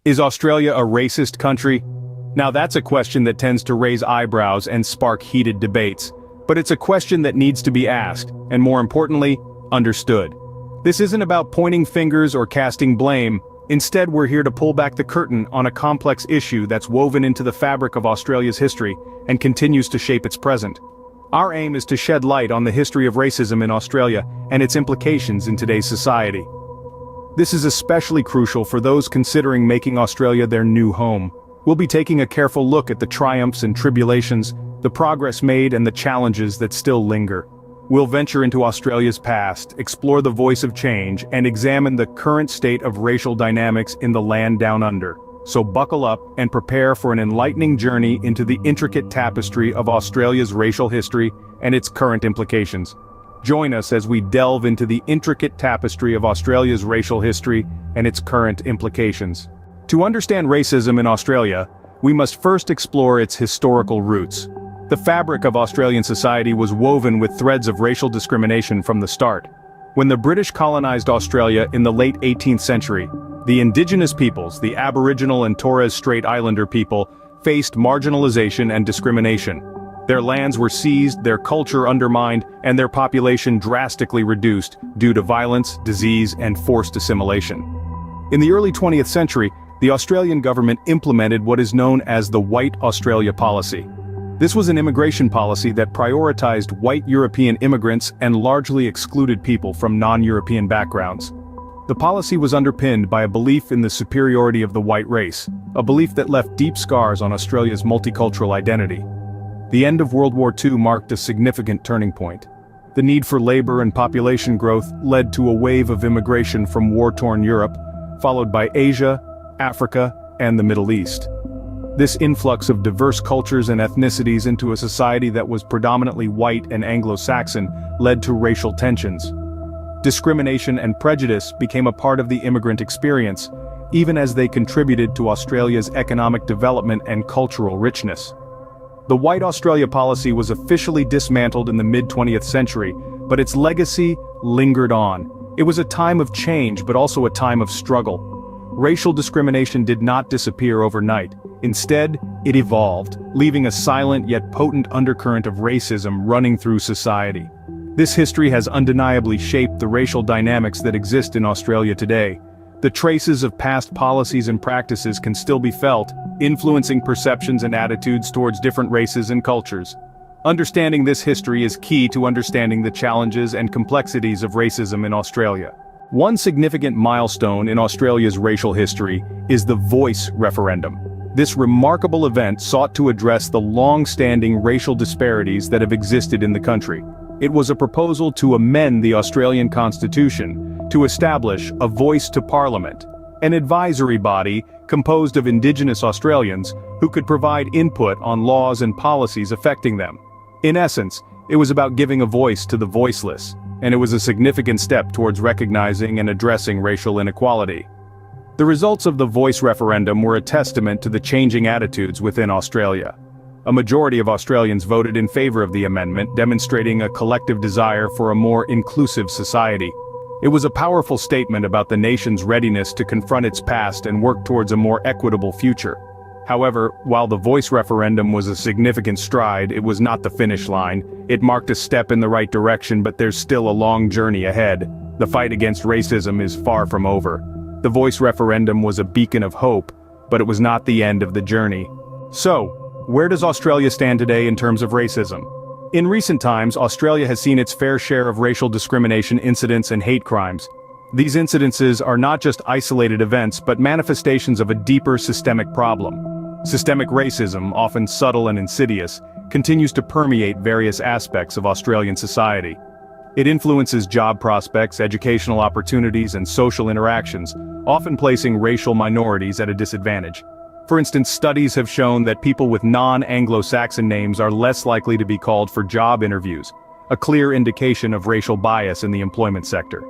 Is Australia a racist country? Now that's a question that tends to raise eyebrows and spark heated debates. But it's a question that needs to be asked, and more importantly, understood. This isn't about pointing fingers or casting blame. Instead, we're here to pull back the curtain on a complex issue that's woven into the fabric of Australia's history and continues to shape its present. Our aim is to shed light on the history of racism in Australia and its implications in today's society. This is especially crucial for those considering making Australia their new home. We'll be taking a careful look at the triumphs and tribulations, the progress made and the challenges that still linger. We'll venture into Australia's past, explore the voice of change, and examine the current state of racial dynamics in the land down under. So buckle up and prepare for an enlightening journey into the intricate tapestry of Australia's racial history and its current implications. Join us as we delve into the intricate tapestry of Australia's racial history and its current implications. To understand racism in Australia, we must first explore its historical roots. The fabric of Australian society was woven with threads of racial discrimination from the start. When the British colonized Australia in the late 18th century, the indigenous peoples, the Aboriginal and Torres Strait Islander people, faced marginalization and discrimination. Their lands were seized, their culture undermined, and their population drastically reduced due to violence, disease, and forced assimilation. In the early 20th century, the Australian government implemented what is known as the White Australia Policy. This was an immigration policy that prioritized white European immigrants and largely excluded people from non-European backgrounds. The policy was underpinned by a belief in the superiority of the white race, a belief that left deep scars on Australia's multicultural identity. The end of World War II marked a significant turning point. The need for labor and population growth led to a wave of immigration from war-torn Europe, followed by Asia, Africa, and the Middle East. This influx of diverse cultures and ethnicities into a society that was predominantly white and Anglo-Saxon led to racial tensions. Discrimination and prejudice became a part of the immigrant experience, even as they contributed to Australia's economic development and cultural richness. The White Australia Policy was officially dismantled in the mid-20th century, but its legacy lingered on. It was a time of change but also a time of struggle. Racial discrimination did not disappear overnight. Instead, it evolved, leaving a silent yet potent undercurrent of racism running through society. This history has undeniably shaped the racial dynamics that exist in Australia today. The traces of past policies and practices can still be felt, influencing perceptions and attitudes towards different races and cultures. Understanding this history is key to understanding the challenges and complexities of racism in Australia. One significant milestone in Australia's racial history is the Voice referendum. This remarkable event sought to address the long-standing racial disparities that have existed in the country. It was a proposal to amend the Australian Constitution to establish a voice to Parliament, an advisory body composed of Indigenous Australians who could provide input on laws and policies affecting them. In essence, it was about giving a voice to the voiceless, and it was a significant step towards recognizing and addressing racial inequality. The results of the Voice referendum were a testament to the changing attitudes within Australia. A majority of Australians voted in favor of the amendment, demonstrating a collective desire for a more inclusive society. It was a powerful statement about the nation's readiness to confront its past and work towards a more equitable future. However, while the Voice referendum was a significant stride, it was not the finish line. It marked a step in the right direction, but there's still a long journey ahead. The fight against racism is far from over. The Voice referendum was a beacon of hope, but it was not the end of the journey. So, where does Australia stand today in terms of racism? In recent times, Australia has seen its fair share of racial discrimination incidents and hate crimes. These incidences are not just isolated events, but manifestations of a deeper systemic problem. Systemic racism, often subtle and insidious, continues to permeate various aspects of Australian society. It influences job prospects, educational opportunities, and social interactions, often placing racial minorities at a disadvantage. For instance, studies have shown that people with non-Anglo-Saxon names are less likely to be called for job interviews, a clear indication of racial bias in the employment sector.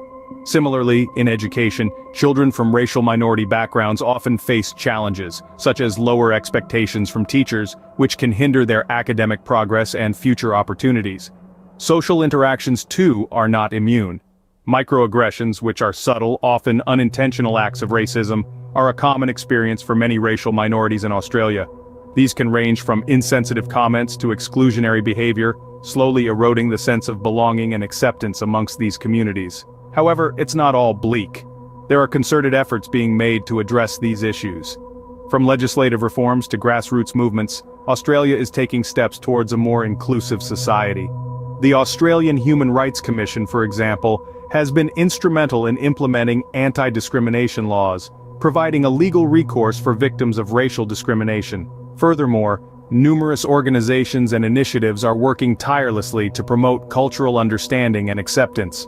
Similarly, in education, children from racial minority backgrounds often face challenges, such as lower expectations from teachers, which can hinder their academic progress and future opportunities. Social interactions, too, are not immune. Microaggressions, which are subtle, often unintentional acts of racism, are a common experience for many racial minorities in Australia. These can range from insensitive comments to exclusionary behavior, slowly eroding the sense of belonging and acceptance amongst these communities. However, it's not all bleak. There are concerted efforts being made to address these issues. From legislative reforms to grassroots movements, Australia is taking steps towards a more inclusive society. The Australian Human Rights Commission, for example, has been instrumental in implementing anti-discrimination laws, providing a legal recourse for victims of racial discrimination. Furthermore, numerous organizations and initiatives are working tirelessly to promote cultural understanding and acceptance.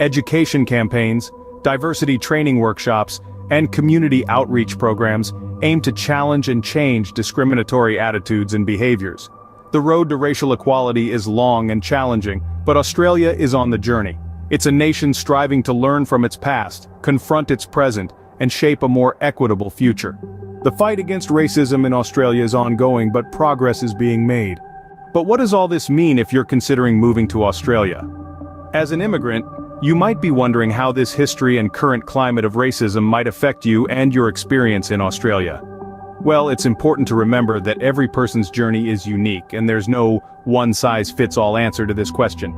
Education campaigns, diversity training workshops, and community outreach programs aim to challenge and change discriminatory attitudes and behaviors. The road to racial equality is long and challenging, but Australia is on the journey. It's a nation striving to learn from its past, confront its present, and shape a more equitable future. The fight against racism in Australia is ongoing, but progress is being made. But what does all this mean if you're considering moving to Australia? As an immigrant, you might be wondering how this history and current climate of racism might affect you and your experience in Australia. Well, it's important to remember that every person's journey is unique, and there's no one-size-fits-all answer to this question.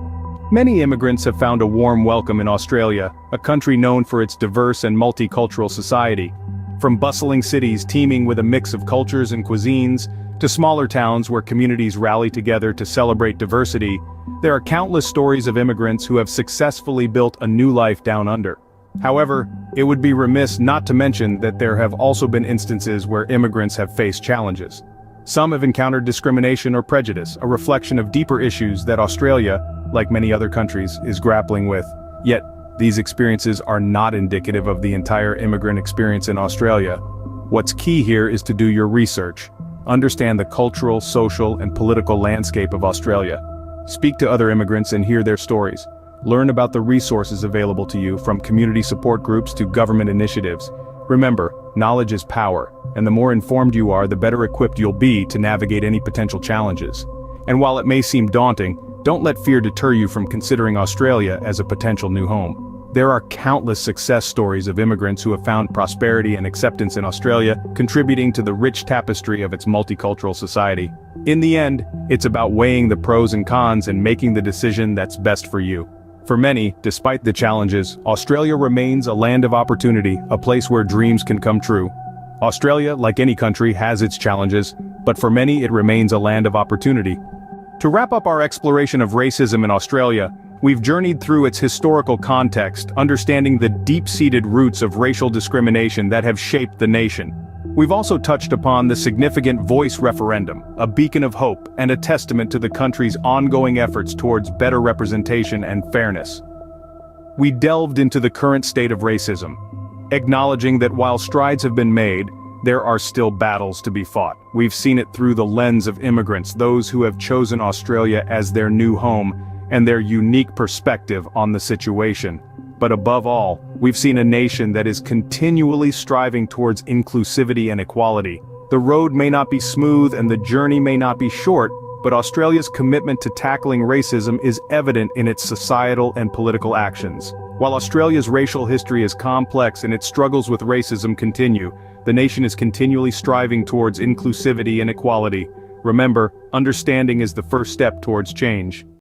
Many immigrants have found a warm welcome in Australia, a country known for its diverse and multicultural society. From bustling cities teeming with a mix of cultures and cuisines, to smaller towns where communities rally together to celebrate diversity, there are countless stories of immigrants who have successfully built a new life down under. However, it would be remiss not to mention that there have also been instances where immigrants have faced challenges. Some have encountered discrimination or prejudice, a reflection of deeper issues that Australia, like many other countries, is grappling with. Yet, these experiences are not indicative of the entire immigrant experience in Australia. What's key here is to do your research. Understand the cultural, social, and political landscape of Australia. Speak to other immigrants and hear their stories. Learn about the resources available to you, from community support groups to government initiatives. Remember, knowledge is power, and the more informed you are, the better equipped you'll be to navigate any potential challenges. And while it may seem daunting, don't let fear deter you from considering Australia as a potential new home. There are countless success stories of immigrants who have found prosperity and acceptance in Australia, contributing to the rich tapestry of its multicultural society. In the end, it's about weighing the pros and cons and making the decision that's best for you. For many, despite the challenges, Australia remains a land of opportunity, a place where dreams can come true. Australia, like any country, has its challenges, but for many it remains a land of opportunity. To wrap up our exploration of racism in Australia, we've journeyed through its historical context, understanding the deep-seated roots of racial discrimination that have shaped the nation. We've also touched upon the significant Voice referendum, a beacon of hope and a testament to the country's ongoing efforts towards better representation and fairness. We delved into the current state of racism, acknowledging that while strides have been made, there are still battles to be fought. We've seen it through the lens of immigrants, those who have chosen Australia as their new home, and their unique perspective on the situation. But above all, we've seen a nation that is continually striving towards inclusivity and equality. The road may not be smooth and the journey may not be short, but Australia's commitment to tackling racism is evident in its societal and political actions. While Australia's racial history is complex and its struggles with racism continue, the nation is continually striving towards inclusivity and equality. Remember, understanding is the first step towards change.